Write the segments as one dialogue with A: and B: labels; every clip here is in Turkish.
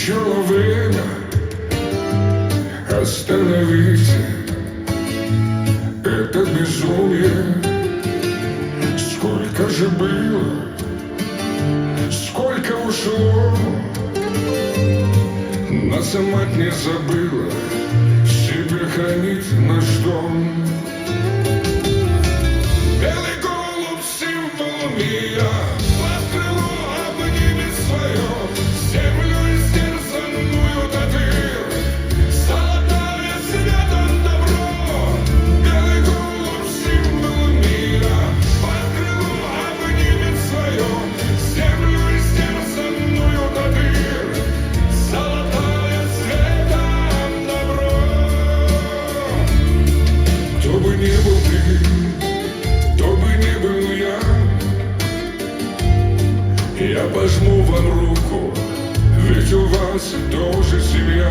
A: Пришло время остановить это безумие. Сколько же было, сколько ушло, нас мать не забыла себе хранить наш дом. Белый голубь, символ мира, под крыло обнимет свое, землю истерзанную до дыр, золотое светом добро. Белый голубь, символ мира, под крыло обнимет свое, землю истерзанную до дыр, золотое светом добро. Кто бы ни был ты, я пожму вам руку, ведь у вас тоже семья.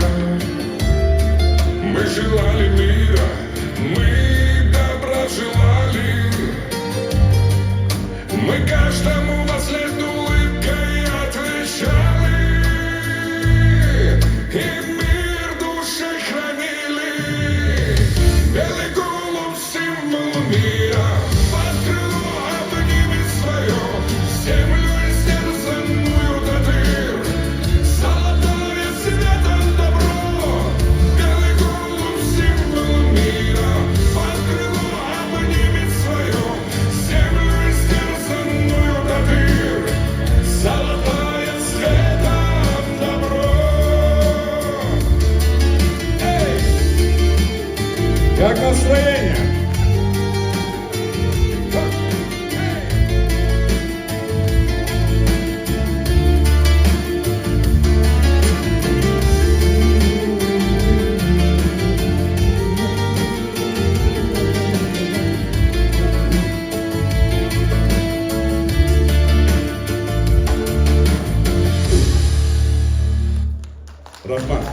A: Мы желали мира, мы добра желали, мы каждому возлежной улыбкой отвечали, и мир души хранили. Белый голубь, символ мира, под крыло обнимет свое, землю
B: как настроение? Рахмат.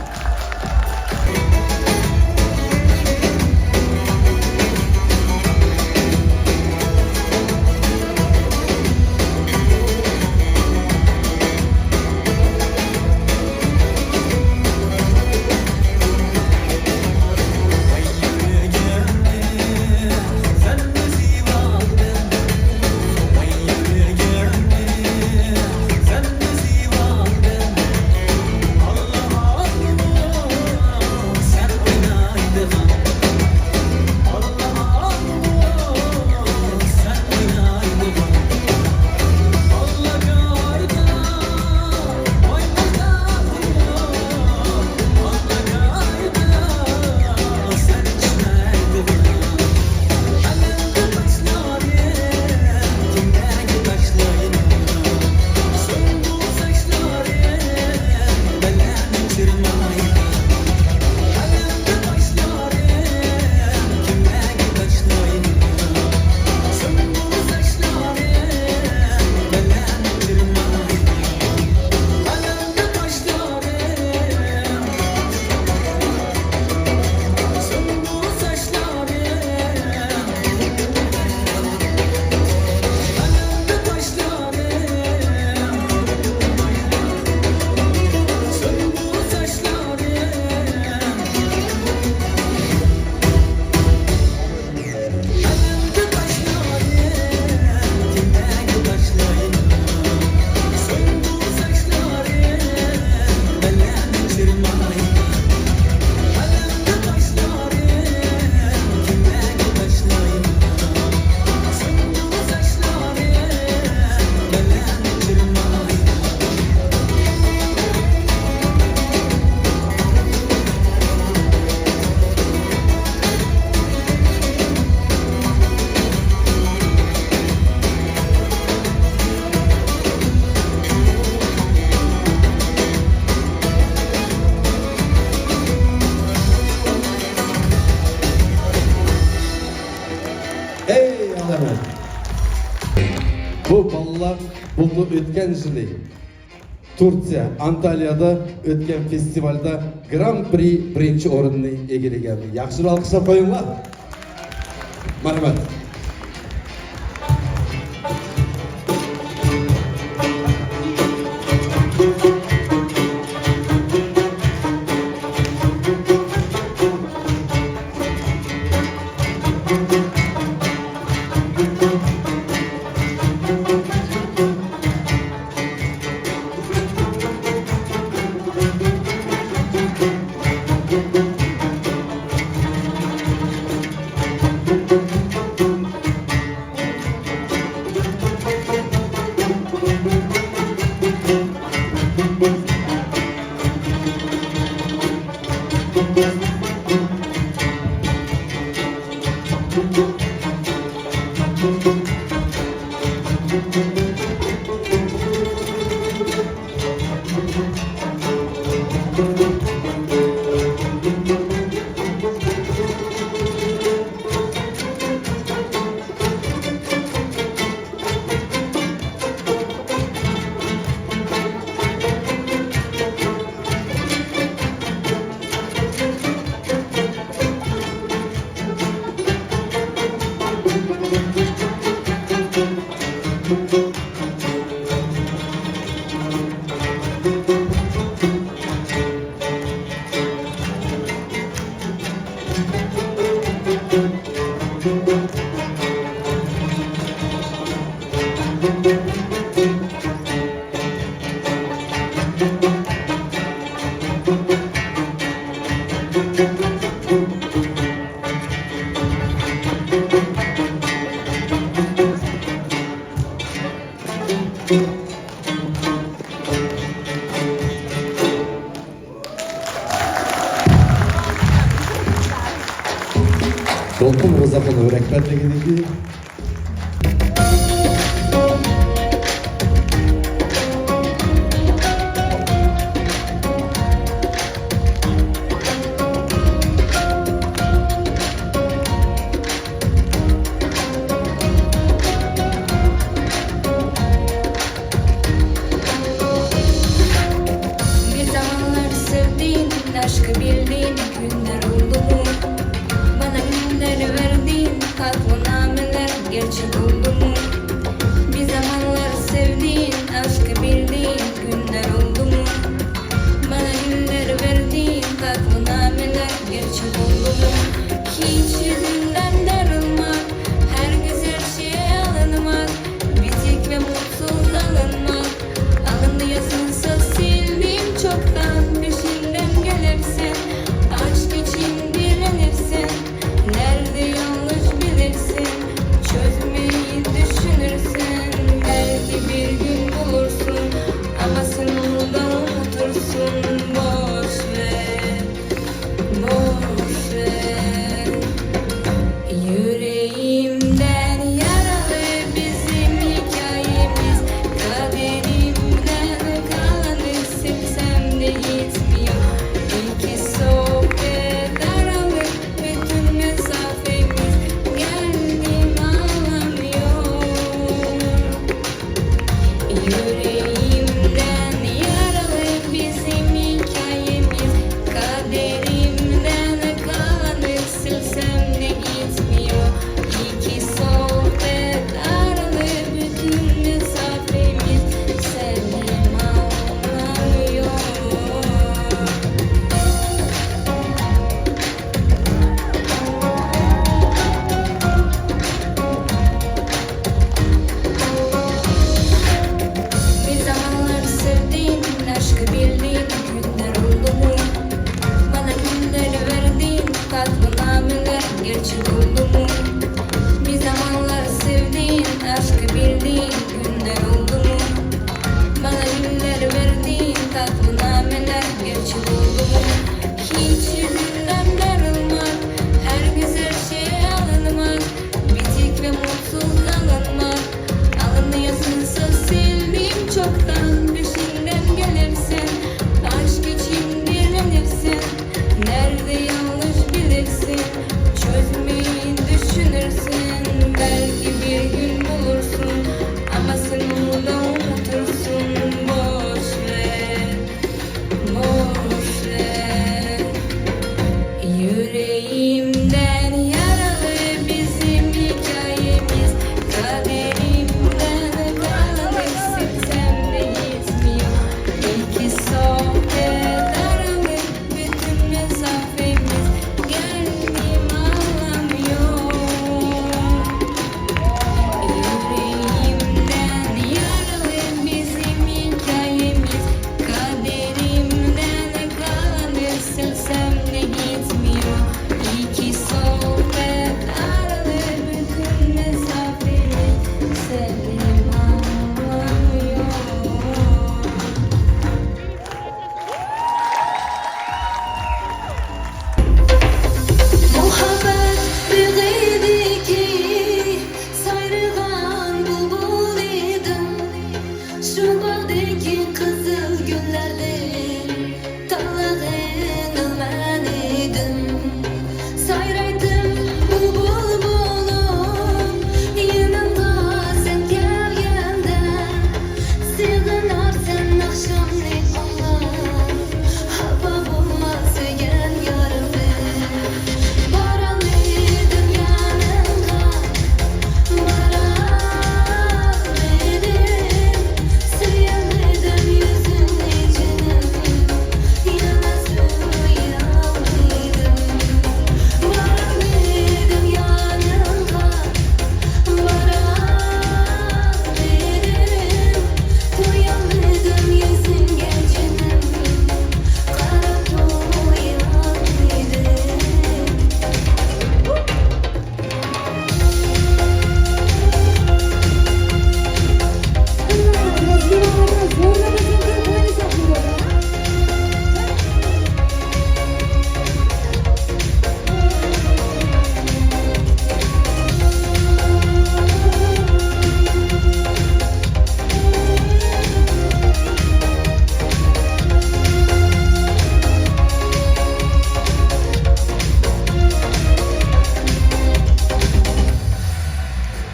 B: Bu balalar bunu ötken жылы Turkiya, Antalya'da ötken festivalda Grand Prix birinci orunni egellagan. Yaxshi alqışlab qo'yinglar. Marhamat. Dolkun Rıza'nın rehberliğindeki
C: Bir zamanlar sevdiğin, aşkı bildiğin günler oldu mu? Bana günleri verdiğin tatlı nameler gerçek oldu mu? Bir zamanlar sevdiğin, aşkı bildiğin günler oldu mu? Bana günleri verdiğin tatlı nameler gerçek oldu mu? Hiç yüzünden darılmak, her güzel şeye alınmak, bitik ve mutsuz alınmak. Alındı yazınsa sildim çoktan, peşinden gelirsin, aşk için direnirsin. Nerede yanlış bilirsin, çözmeyi düşünürsün. Belki bir gün bulursun ama sen onu da unutursun. Boş ver, boş ver. Yüreğimden yaralı bizim hikayemiz, kaderimden kalanı silsem de gitmiyor. İki sohbet aralık bütün mesafemiz, geldim anlamıyor. Yüreğimden yaralı bizim hikayemiz, kaderimden kalanı silsem de gitmiyor. İki sohbet aralı bütün mesafemiz, sevdim anlamıyor. Bir zamanlar sevdiğin, aşkı bildiğin günler oldu mu? Bana günleri verdiğin tatlı nameler gerçek oldu mu? Bir zamanlar sevdiğin, aşkı bildiğin günler oldu mu? Bana günleri verdiğin tatlı nameler gerçek oldu mu? Hiç yüzünden darılmak, her güzel şeye alınmak, bitik ve mutsuz alınmak. Alındı yazınsa sildim çoktan, peşinden gelirsin, aşk için direnirsin. Nerede yanlış bilirsin, çözmeyi düşünürsün. Belki bir gün bulursun ama sen onu da unutursun. Boş ver, boş ver. Yüreğimden yaralı bizim hikayemiz, kaderimden kalanı silsem de gitmiyor. İki sohbet aralık bütün mesafemiz, geldim anlamıyor. Yüreğimden yaralı bizim hikayemiz, kaderimden kalanı silsem de gitmiyor. İki sohbet aralı bütün mesafemiz, sevdim anlamıyor. Muhabbet bilgiydi ki sayrılan bulbul idim. Şu bağdaki kızıl güllerden talağını ben idim. Sayraydım bulbul bulup yanımda sen gelgende. Sığınar sen akşamleyin Allah, hava bulmazegen yarımda. Varalıydım yanımda, varalıydım. Sıyamadım yüzün içine,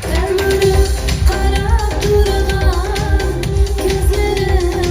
C: Termülüp qarab turgan, gözlerim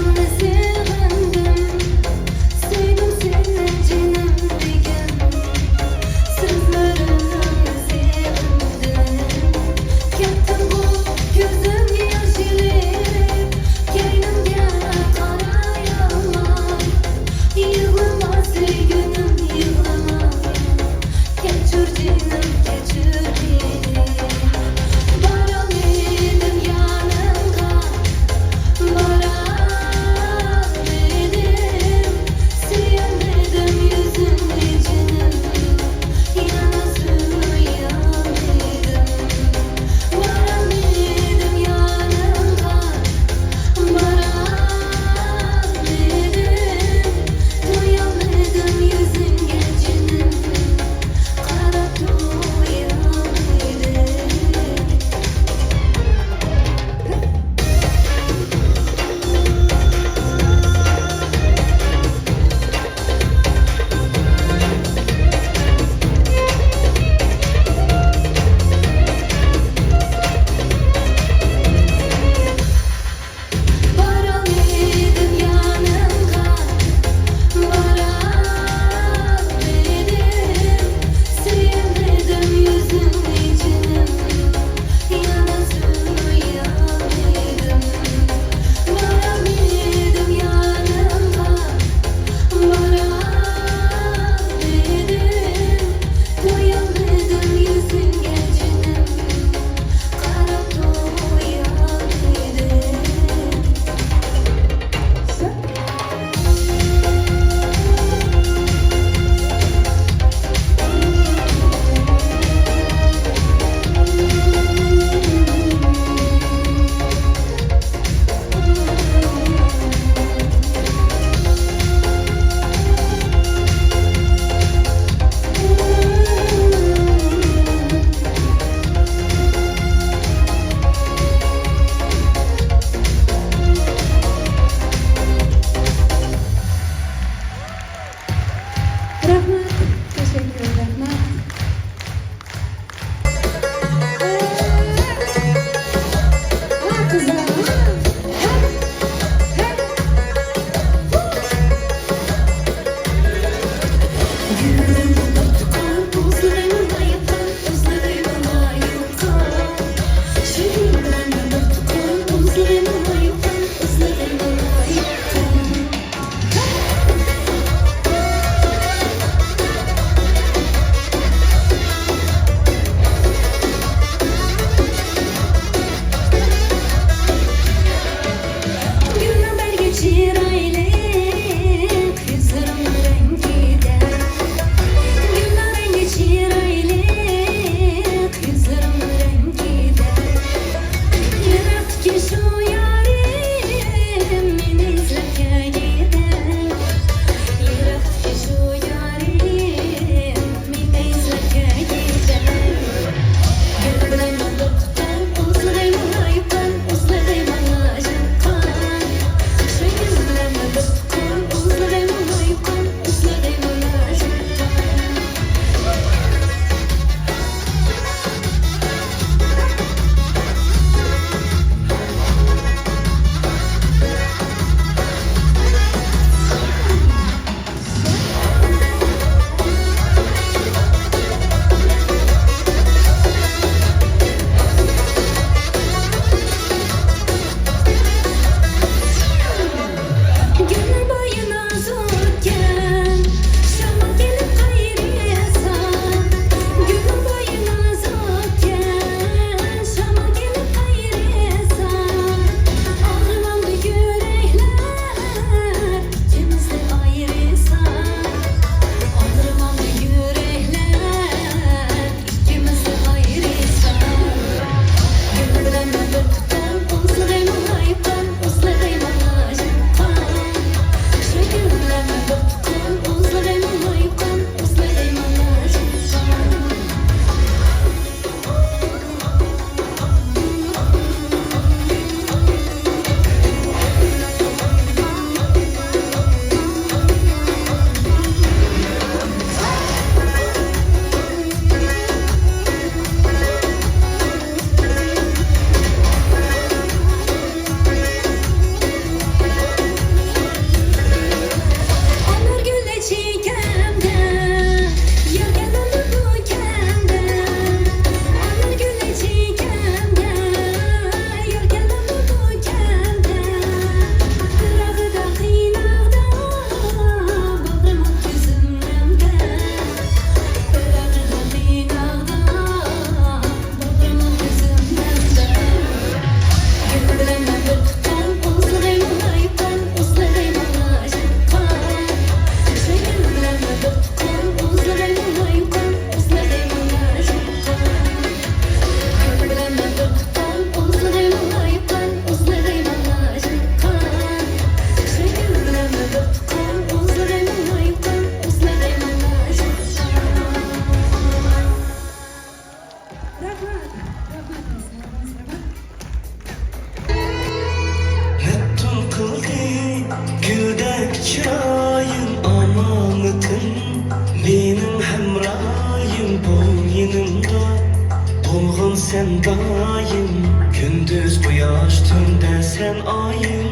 D: sen daim. Gündüz quyosh, tunda sen oyim.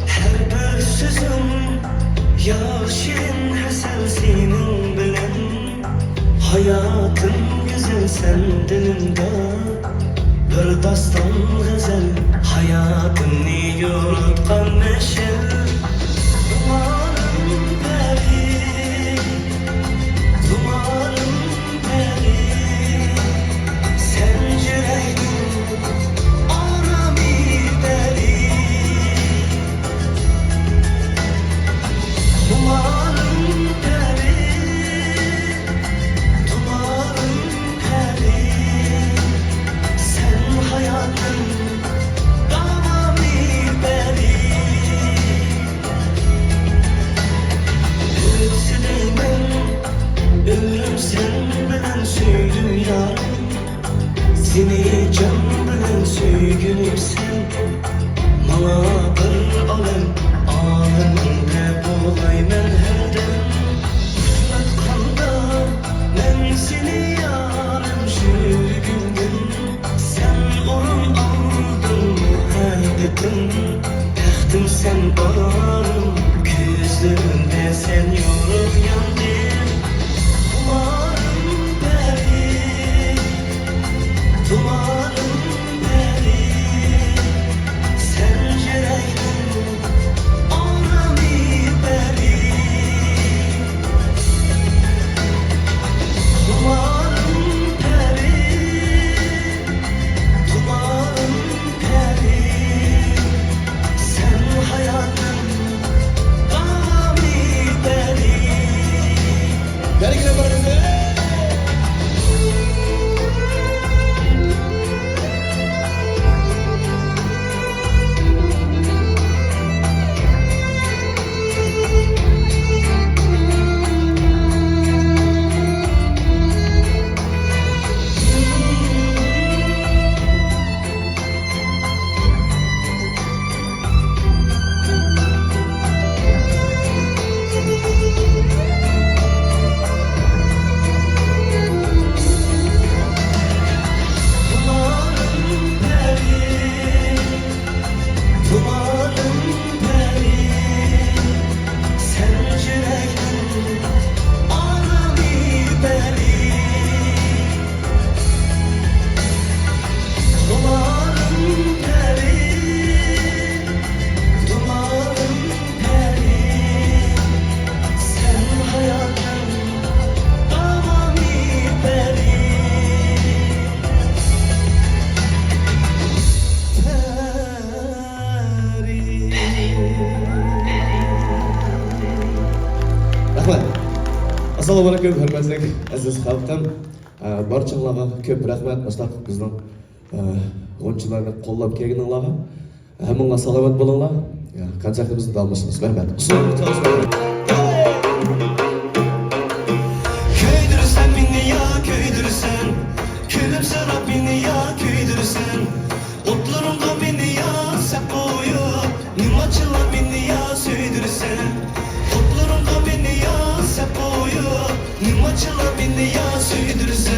D: Her bir sözüm yaşın hasal senin bilen. Hayatım güzel sen dilimde. Bir dastan g'azal, hayatımni yo'ritgan mashal. Dumanım peri, dumanım peri. Sen yüreğim arami beri. Dumanım peri, dumanım peri. Sen hayatım arami beri. Öksüreyim ömrüm sen bilen söydüm yarım. Seni can bilen söygünüm sen. Bana bir alem, aleminde bulayman her dem. Kutlatkanda ben seni yarım söygündüm. Sen orun aldın haydetin. Taxtım sen barım, gözlerinde sen yorup yandın. Dumanım peri, dumanım peri. Sen yüreğim arami beri. Dumanım peri, dumanım peri. Sen hayatım arami beri.
B: Belki de barınızı.
D: Dumanım peri, dumanım peri. Sen yüreğim arami beri. Dumanım peri, dumanım peri. Sen hayatım arami beri.
B: Rahmat. Assalomu alaykum, hurmatli aziz xalqim. Barchalarga ko'p rahmat. Boshliq bizning o'yinchilarni qo'llab kelganinglarga. Hammanglar salomat bo'linglar. Konsertimizni davom etamiz. Rahmat.
D: Köydürsen beni ya köydürsen. Gülümserap beni ya köydürsen. Otlarımda beni ya sap koyup. Nimaçılar beni ya söydürsen. Otlarımda beni ya sap koyup. Nimaçılar beni ya söydürsen.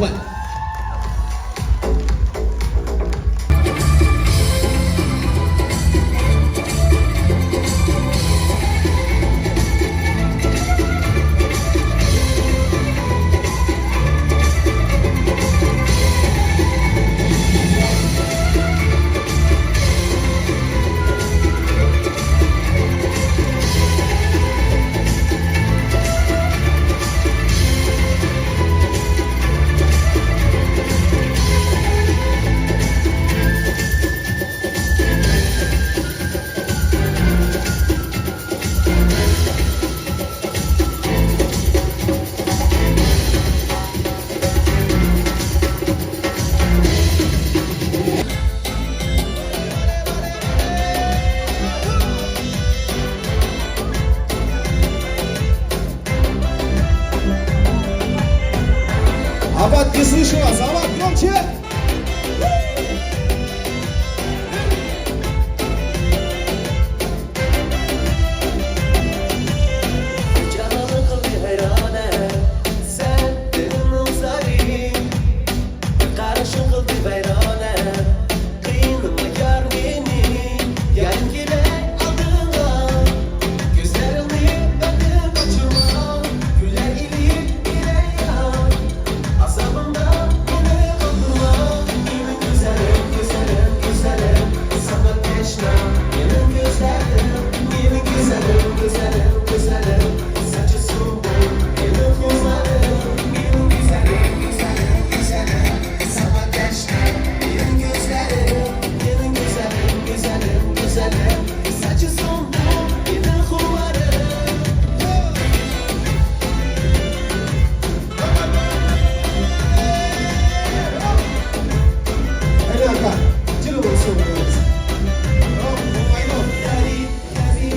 B: Rahmat. Абат, не слышу вас. Абат, громче.
D: Canımı kıldı heyrane, sen benim zalim. Karışım kıldı beyrane, kıyınıma yar beni. Yarın gele aldığına, gözlerini benden kaçırma. Güller ilip bile yan, asabımda yine kaldırma. Benim güzelim, güzelim, güzelim, sana teşna. Benim gözlerim, benim güzelim, güzelim, güzelim. Saçısın bu, benim kızlarım. Benim güzelim, güzelim, güzelim, sana teşna. Benim gözlerim, benim güzelim, güzelim, güzelim. Saçısın bu, benim kızlarım.
B: Hadi Hakan. Cırı olsun.
D: Dari, dari,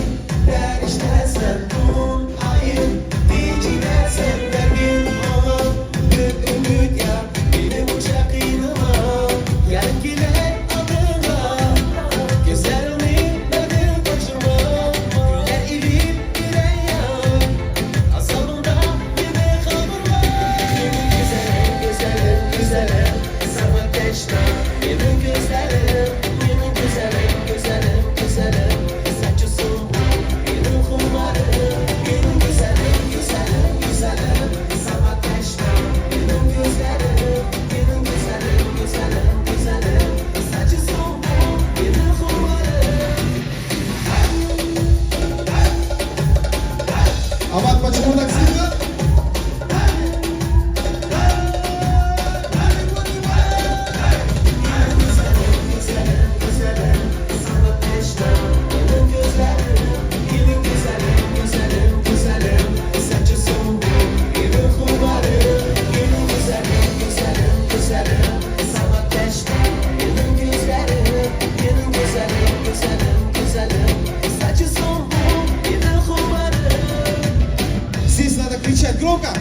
D: der işlersen bunun ayın. Diyicilersen vergin bana. Ümit ya, benim uçak inıma. Yergiler adına. Gözlerini benden kaçırma. Güller ilip birer yan. Asabımda yine kaldırma. Benim güzelim, güzelim, güzelim. Sana teşna. Benim gözlerim, benim güzelim, güzelim, güzelim. Saçısın bu, benim kumlarım. Benim güzelim, güzelim, güzelim. Sana teşna. Benim gözlerim, benim güzelim, güzelim, güzelim. Saçısın bu, benim kumlarım.
B: Абат, почему так сильно?
D: Güzelim, güzelim, sana teşna. Benim gözlerim, benim güzelim, güzelim, güzelim. Saçısın bu, benim kumlarım. Benim güzelim, güzelim, güzelim, sana teşna. Benim gözlerim, benim güzelim, güzelim, güzelim. Saçısın bu, benim kumlarım.
B: Здесь надо кричать громко.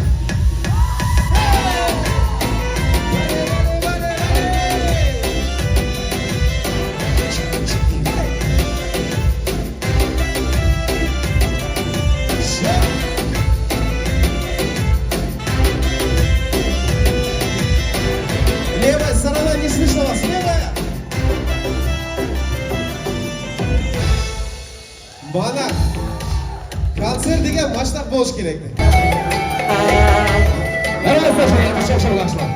B: Левая сторона, не слышно вас. Левая. Bana konser degan mashtaq bo'lish kerakdi. Narimas tashlang, yumshoq yoshlar.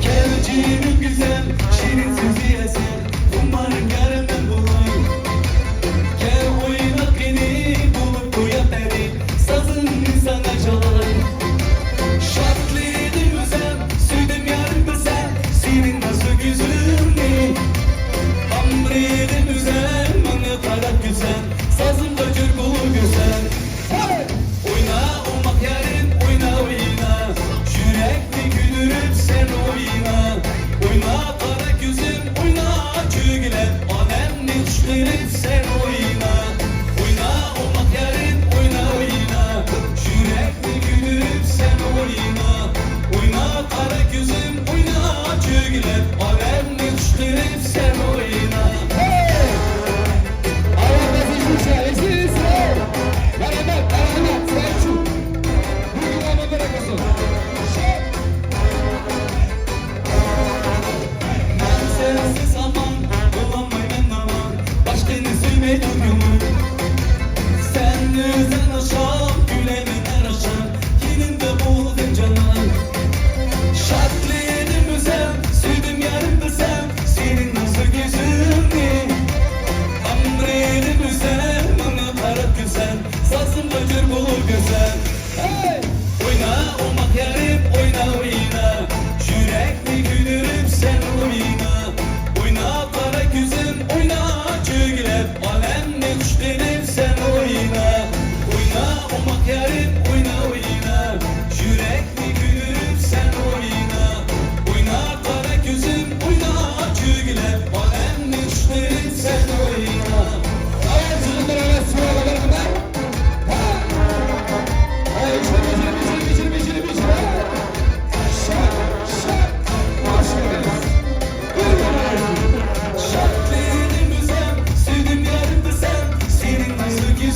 D: Geleceğim güzel, şirin sözü yesin. Umarım yarından bulayım. Gel oyna beni, bulup uya beni. Sazını sana çalayım.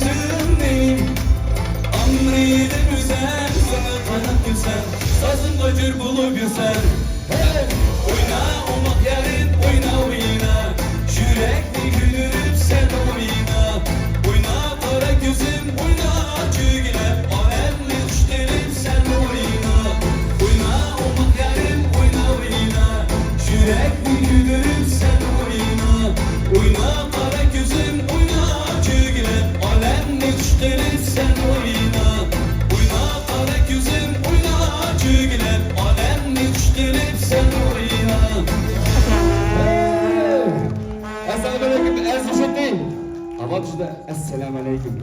D: yüzündeyim. Amriydim güzel, sana kanat güzel, sazımda cür bulup yüzel. Hey! Oyna olmak yerin, oyna oyna, yürekli gülürüm sen oyna. Oyna kara gözüm, oyna çügüler, alemli düşlerim sen oyna. Oyna olmak yerin, oyna oyna, yürekli gülürüm sen oyna. Oyna kara gözüm, oyna çügüler, alemli düşlerim sen oyna. Oyna kara gözüm, oyna çügüler, alemli düşlerim sen oyna.
B: Assalomu alaykum aziz eshitding. Avval juda assalomu alaykum.